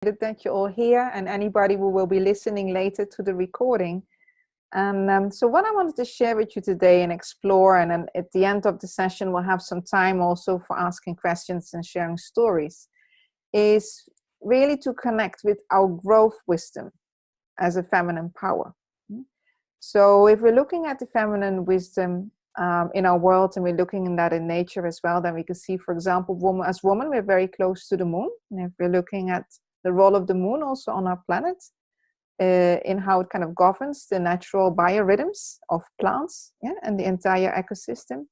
that you're all here and anybody who will be listening later to the recording. And so what I wanted to share with you today and explore, and then at the end of the session we'll have some time also for asking questions and sharing stories, is really to connect with our growth wisdom as a feminine power. So if we're looking at the feminine wisdom in our world, and we're looking at that in nature as well, then we can see, for example, woman, we're very close to the moon. And if we're looking at the role of the moon also on our planet, in how it kind of governs the natural biorhythms of plants, and the entire ecosystem.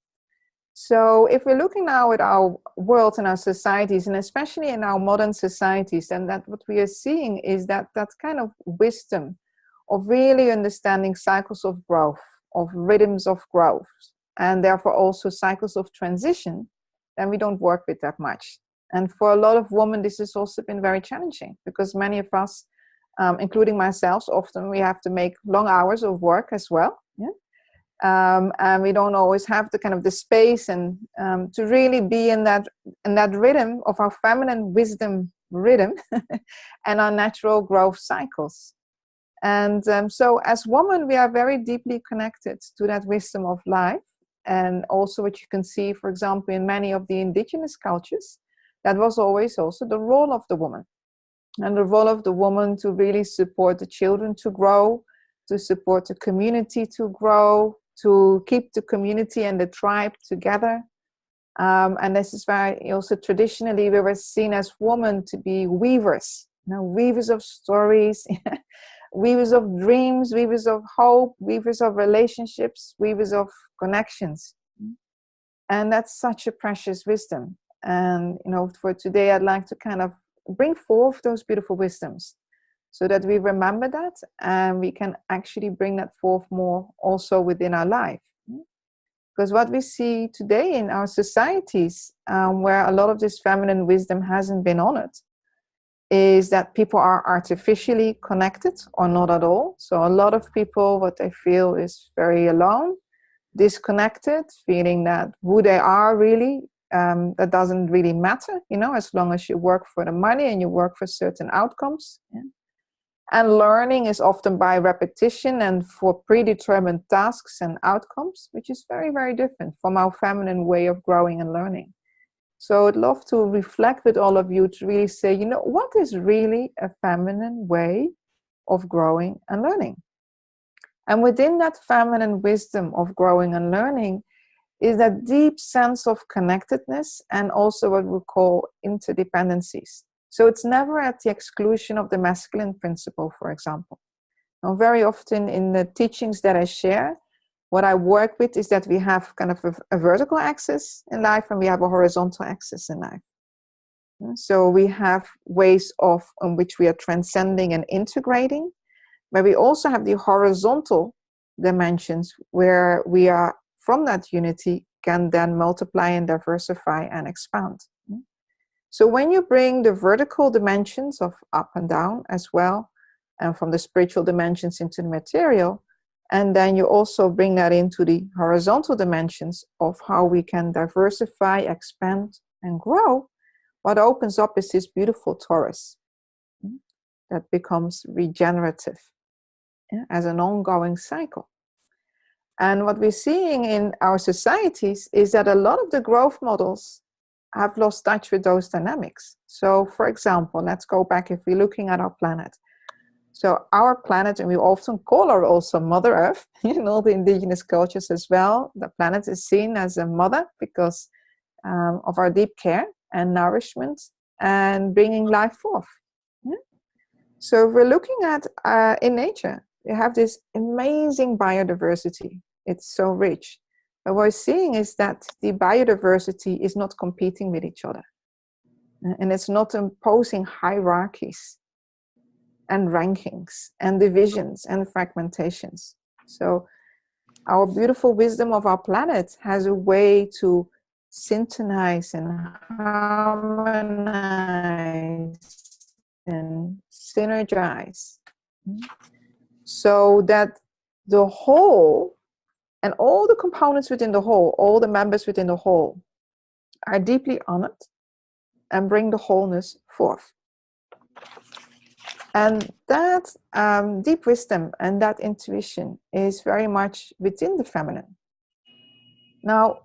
So if we're looking now at our world and our societies, and especially in our modern societies, then that what we are seeing is that kind of wisdom of really understanding cycles of growth, of rhythms of growth, and therefore also cycles of transition, then we don't work with that much. And for a lot of women, this has also been very challenging, because many of us, including myself, often we have to make long hours of work as well. And we don't always have the kind of the space and to really be in that rhythm of our feminine wisdom rhythm and our natural growth cycles. And so as women, we are very deeply connected to that wisdom of life. And also what you can see, for example, in many of the indigenous cultures, that was always also the role of the woman. And the role of the woman to really support the children to grow, to support the community to grow, to keep the community and the tribe together. And this is why also traditionally we were seen as women to be weavers, weavers of stories, weavers of dreams, weavers of hope, weavers of relationships, weavers of connections. And that's such a precious wisdom. And for today, I'd like to kind of bring forth those beautiful wisdoms so that we remember that and we can actually bring that forth more also within our life. Because what we see today in our societies, where a lot of this feminine wisdom hasn't been honored, is that people are artificially connected or not at all. So a lot of people, what they feel is very alone, disconnected, feeling that who they are really, that doesn't really matter, as long as you work for the money and you work for certain outcomes. And learning is often by repetition and for predetermined tasks and outcomes, which is very, very different from our feminine way of growing and learning. So I'd love to reflect with all of you to really say, what is really a feminine way of growing and learning? And within that feminine wisdom of growing and learning is that deep sense of connectedness and also what we call interdependencies. So it's never at the exclusion of the masculine principle, for example. Now, very often in the teachings that I share, what I work with is that we have kind of a vertical axis in life and we have a horizontal axis in life. So we have ways in which we are transcending and integrating, but we also have the horizontal dimensions where we are from that unity can then multiply and diversify and expand. So when you bring the vertical dimensions of up and down as well, and from the spiritual dimensions into the material, and then you also bring that into the horizontal dimensions of how we can diversify, expand, and grow, what opens up is this beautiful torus that becomes regenerative as an ongoing cycle. And what we're seeing in our societies is that a lot of the growth models have lost touch with those dynamics. So, for example, let's go back if we're looking at our planet. So our planet, and we often call her also Mother Earth, in all the indigenous cultures as well, the planet is seen as a mother because of our deep care and nourishment and bringing life forth. So if we're looking at, in nature, we have this amazing biodiversity. It's so rich. But what we're seeing is that the biodiversity is not competing with each other. And it's not imposing hierarchies and rankings and divisions and fragmentations. So our beautiful wisdom of our planet has a way to syntonize and harmonize and synergize so that the whole and all the components within the whole, all the members within the whole are deeply honored and bring the wholeness forth. And that deep wisdom and that intuition is very much within the feminine. Now,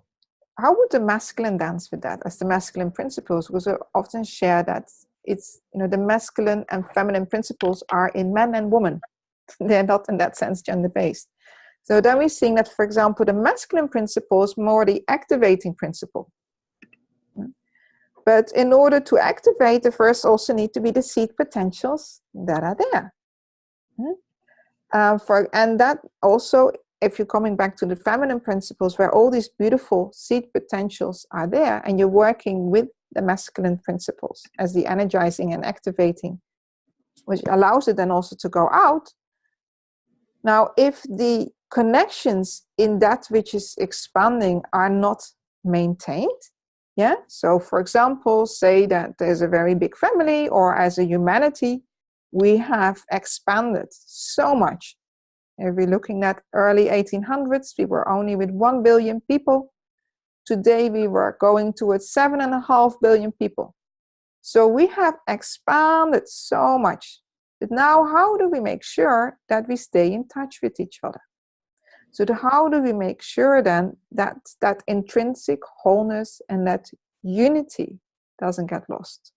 how would the masculine dance with that as the masculine principles? Because we often share that it's, the masculine and feminine principles are in men and women. They're not in that sense gender-based. So then we're seeing that, for example, the masculine principle is more the activating principle. But in order to activate, the first also need to be the seed potentials that are there. And that also, if you're coming back to the feminine principles, where all these beautiful seed potentials are there, and you're working with the masculine principles as the energizing and activating, which allows it then also to go out. Now, if the connections in that which is expanding are not maintained, so for example, say that there's a very big family, or as a humanity, we have expanded so much. If we're looking at early 1800s, we were only with 1 billion people. Today, we were going towards 7.5 billion people. So we have expanded so much. But now, how do we make sure that we stay in touch with each other? So how do we make sure then that that intrinsic wholeness and that unity doesn't get lost?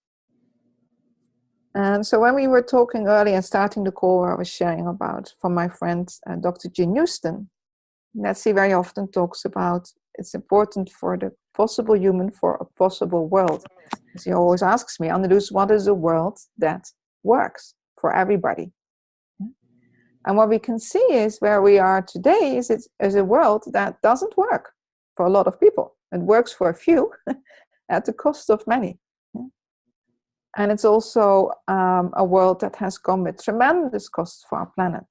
And so when we were talking earlier and starting the call, where I was sharing about from my friend, Dr. Jean Houston, Nancy very often talks about it's important for the possible human for a possible world. She always asks me, Anneloes, what is a world that works for everybody? And what we can see is where we are today is a world that doesn't work for a lot of people. It works for a few at the cost of many. And it's also a world that has come with tremendous costs for our planet.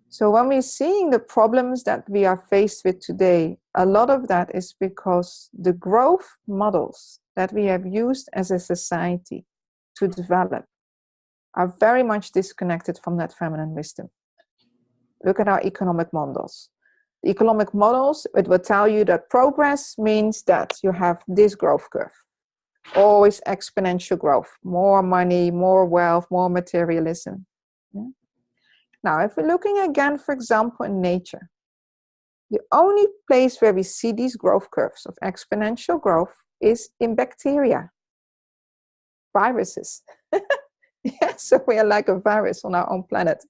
So when we're seeing the problems that we are faced with today, a lot of that is because the growth models that we have used as a society to develop are very much disconnected from that feminine wisdom. Look at our economic models. The economic models, it will tell you that progress means that you have this growth curve. Always exponential growth, more money, more wealth, more materialism. Now, if we're looking again, for example, in nature, the only place where we see these growth curves of exponential growth is in bacteria, viruses. So we are like a virus on our own planet.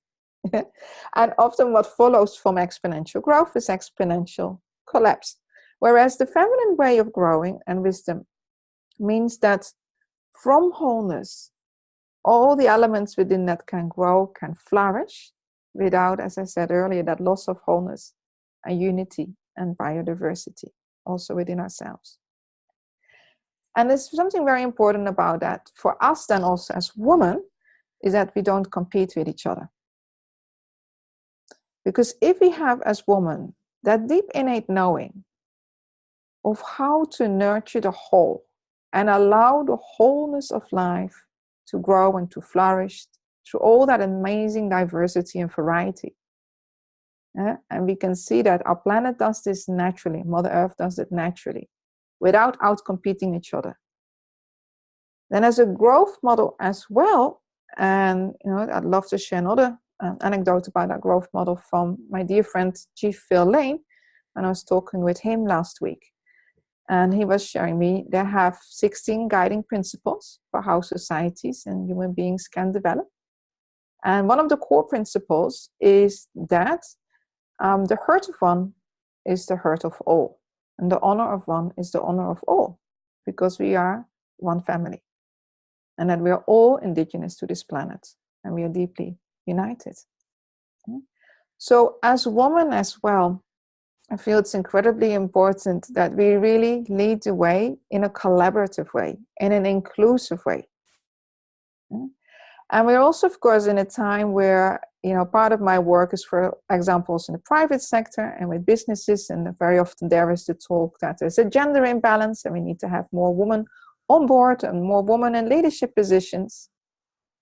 And often what follows from exponential growth is exponential collapse. Whereas the feminine way of growing and wisdom means that from wholeness, all the elements within that can grow, can flourish, without, as I said earlier, that loss of wholeness and unity and biodiversity also within ourselves. And there's something very important about that for us then also as women, is that we don't compete with each other. Because if we have as women that deep innate knowing of how to nurture the whole and allow the wholeness of life to grow and to flourish through all that amazing diversity and variety. And we can see that our planet does this naturally, Mother Earth does it naturally, without outcompeting each other. Then as a growth model as well, and I'd love to share another anecdote about that growth model from my dear friend Chief Phil Lane, and I was talking with him last week. And he was sharing me, they have 16 guiding principles for how societies and human beings can develop. And one of the core principles is that the hurt of one is the hurt of all. And the honor of one is the honor of all. Because we are one family. And that we are all indigenous to this planet. And we are deeply united. So as women as well, I feel it's incredibly important that we really lead the way in a collaborative way, in an inclusive way. And we're also, of course, in a time where, part of my work is, for examples, in the private sector and with businesses, and very often there is the talk that there's a gender imbalance and we need to have more women on board and more women in leadership positions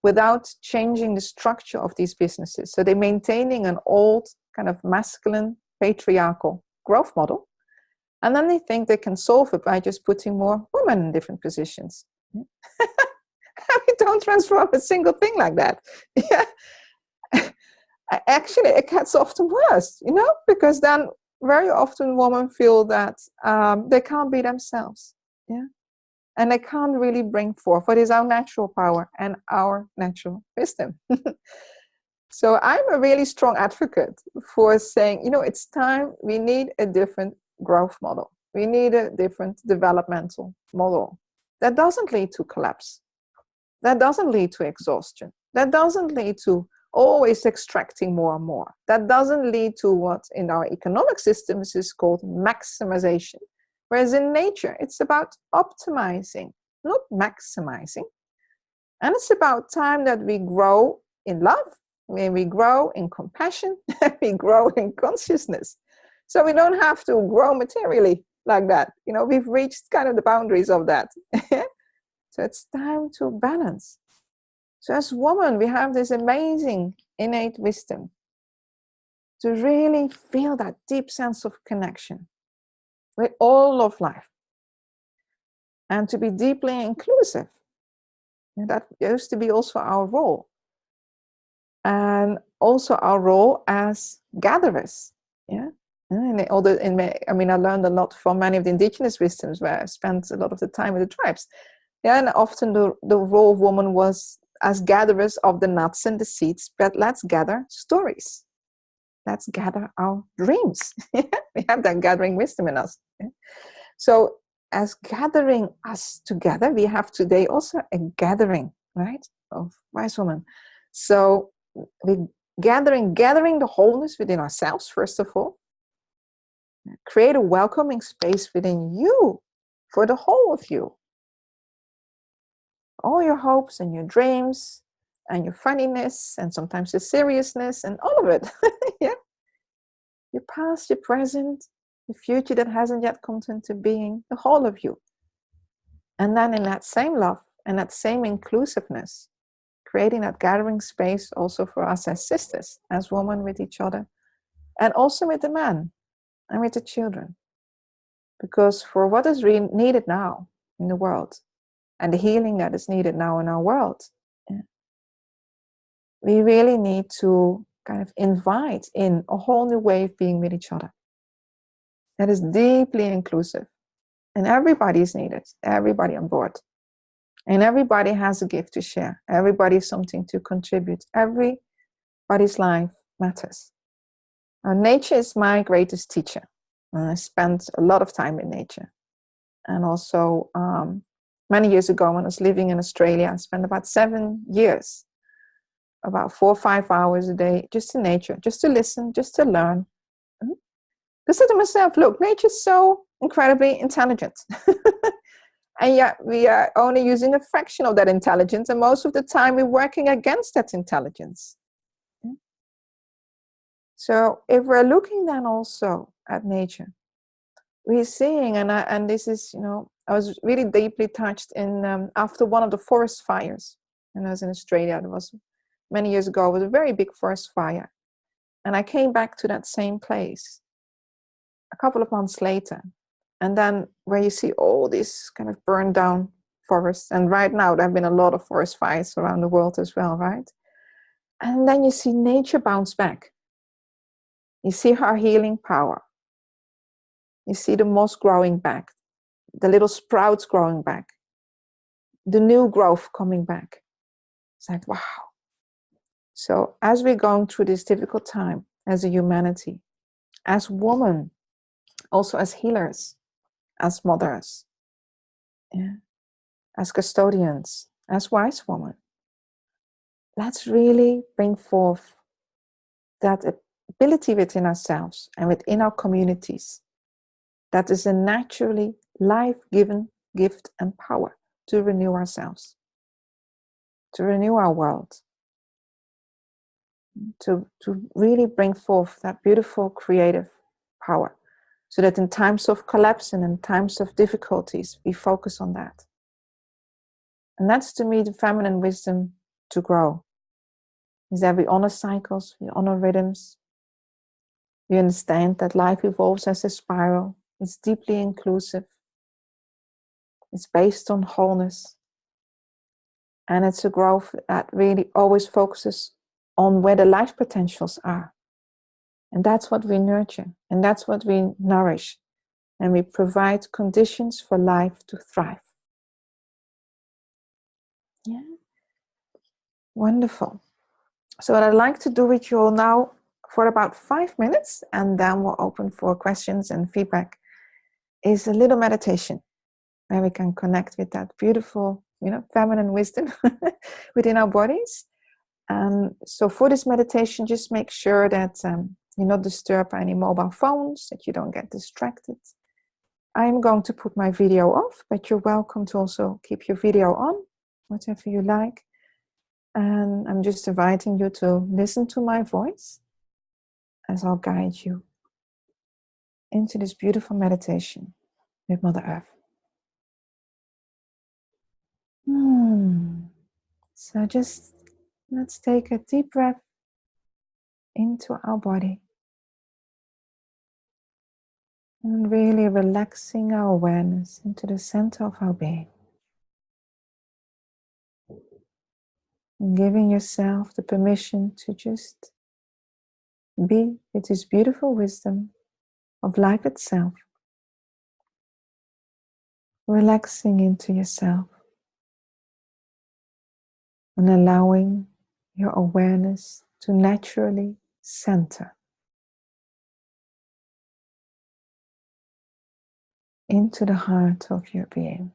without changing the structure of these businesses. So they're maintaining an old kind of masculine patriarchal growth model, and then they think they can solve it by just putting more women in different positions. We don't transform a single thing like that. Yeah. Actually, it gets often worse, because then very often women feel that they can't be themselves. Yeah. And they can't really bring forth what is our natural power and our natural wisdom. So I'm a really strong advocate for saying, it's time, we need a different growth model. We need a different developmental model that doesn't lead to collapse, that doesn't lead to exhaustion, that doesn't lead to always extracting more and more, that doesn't lead to what in our economic systems is called maximization. Whereas in nature, it's about optimizing, not maximizing. And it's about time that we grow in love, when we grow in compassion, we grow in consciousness. So we don't have to grow materially like that. We've reached kind of the boundaries of that. So it's time to balance. So as women, we have this amazing innate wisdom to really feel that deep sense of connection with all of life and to be deeply inclusive. And that used to be also our role. And also our role as gatherers. Yeah. I learned a lot from many of the indigenous wisdoms where I spent a lot of the time with the tribes. Yeah, and often the role of woman was as gatherers of the nuts and the seeds, but let's gather stories. Let's gather our dreams. We have that gathering wisdom in us. Yeah? So as gathering us together, we have today also a gathering, right, of wise women. So we gathering the wholeness within ourselves, first of all. Create a welcoming space within you for the whole of you. All your hopes and your dreams and your funniness and sometimes your seriousness and all of it. Yeah. Your past, your present, the future that hasn't yet come into being, the whole of you. And then in that same love and that same inclusiveness, creating that gathering space also for us as sisters, as women with each other, and also with the men and with the children. Because for what is really needed now in the world, and the healing that is needed now in our world, we really need to kind of invite in a whole new way of being with each other that is deeply inclusive. And everybody is needed, everybody on board. And everybody has a gift to share. Everybody has something to contribute. Everybody's life matters. Nature is my greatest teacher. I spent a lot of time in nature. And also, many years ago when I was living in Australia, I spent about 7 years, about 4 or 5 hours a day, just in nature, just to listen, just to learn. I said to myself, look, nature's so incredibly intelligent. And yet we are only using a fraction of that intelligence. And most of the time we're working against that intelligence. So if we're looking then also at nature, we're seeing, and this is, I was really deeply touched in after one of the forest fires. And I was in Australia, it was many years ago, it was a very big forest fire. And I came back to that same place a couple of months later. And then where you see all these kind of burned down forests. And right now there have been a lot of forest fires around the world as well, right? And then you see nature bounce back. You see her healing power. You see the moss growing back, the little sprouts growing back, the new growth coming back. It's like, wow. So as we're going through this difficult time as a humanity, as women, also as healers, as mothers, as custodians, as wise women, let's really bring forth that ability within ourselves and within our communities that is a naturally life-given gift and power to renew ourselves, to renew our world, to really bring forth that beautiful creative power, so that in times of collapse and in times of difficulties, we focus on that. And that's, to me, the feminine wisdom to grow, is that we honor cycles, we honor rhythms, we understand that life evolves as a spiral, it's deeply inclusive, it's based on wholeness, And it's a growth that really always focuses on where the life potentials are. And that's what we nurture, and that's what we nourish. And we provide conditions for life to thrive. Yeah. Wonderful. So what I'd like to do with you all now for about 5 minutes, and then we'll open for questions and feedback, is a little meditation where we can connect with that beautiful, feminine wisdom within our bodies. So for this meditation, just make sure that you're not disturbed by any mobile phones, that you don't get distracted. I'm going to put my video off, but you're welcome to also keep your video on, whatever you like. And I'm just inviting you to listen to my voice as I'll guide you into this beautiful meditation with Mother Earth. So just let's take a deep breath into our body and really relaxing our awareness into the center of our being. And giving yourself the permission to just be with this beautiful wisdom of life itself. Relaxing into yourself and allowing your awareness to naturally center into the heart of your being.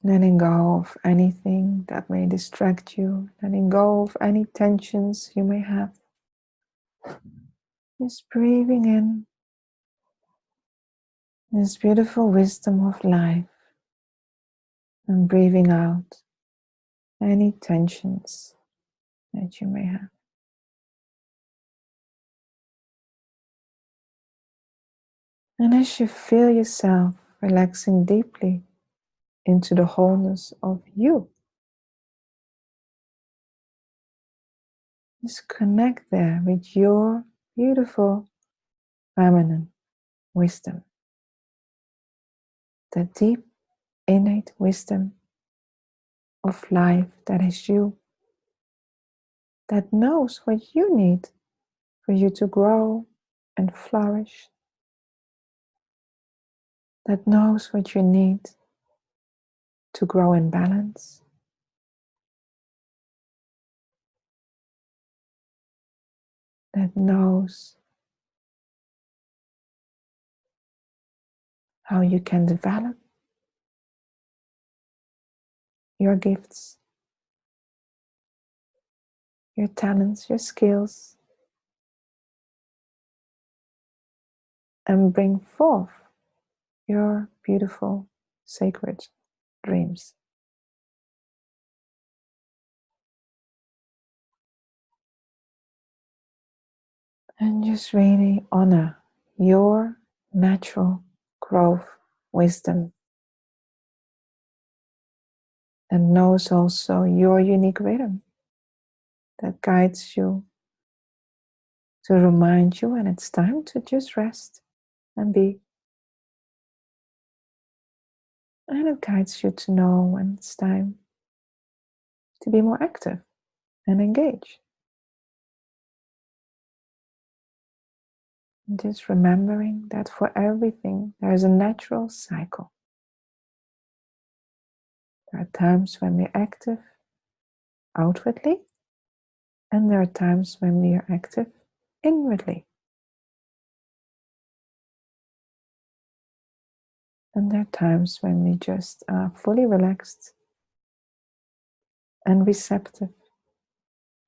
Letting go of anything that may distract you, letting go of any tensions you may have. Just breathing in this beautiful wisdom of life and breathing out any tensions that you may have. And as you feel yourself relaxing deeply into the wholeness of you, just connect there with your beautiful feminine wisdom. The deep, innate wisdom of life that is you, that knows what you need for you to grow and flourish, that knows what you need to grow in balance, that knows how you can develop your gifts, your talents, your skills, and bring forth your beautiful, sacred dreams. And just really honor your natural growth wisdom, and knows also your unique rhythm that guides you to remind you when it's time to just rest and be. And it guides you to know when it's time to be more active and engage. And just remembering that for everything there is a natural cycle. There are times when we're active outwardly, and there are times when we are active inwardly. And there are times when we just are fully relaxed and receptive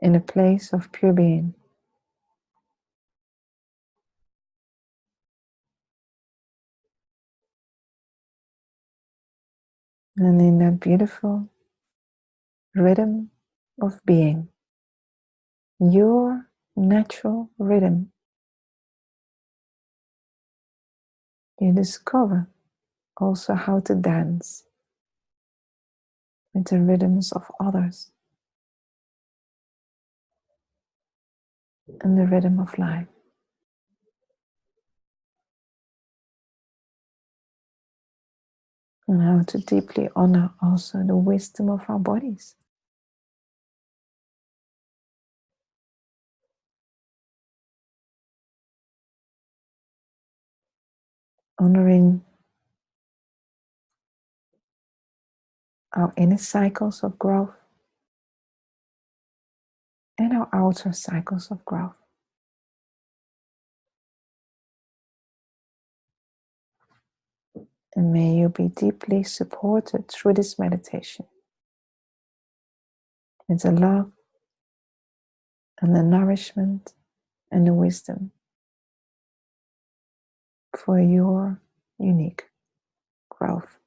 in a place of pure being. And in that beautiful rhythm of being, your natural rhythm, you discover also how to dance with the rhythms of others and the rhythm of life. And how to deeply honor also the wisdom of our bodies. Honoring our inner cycles of growth and our outer cycles of growth. And may you be deeply supported through this meditation with the love and the nourishment and the wisdom for your unique growth.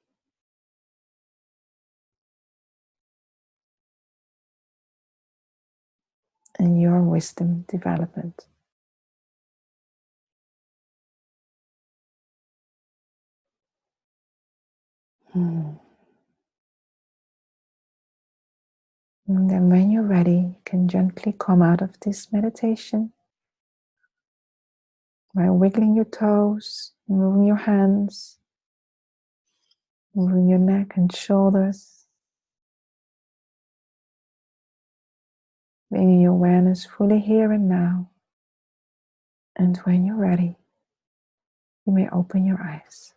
And your wisdom development. And then when you're ready, you can gently come out of this meditation by wiggling your toes, moving your hands, moving your neck and shoulders, bringing your awareness fully here and now. And when you're ready, you may open your eyes.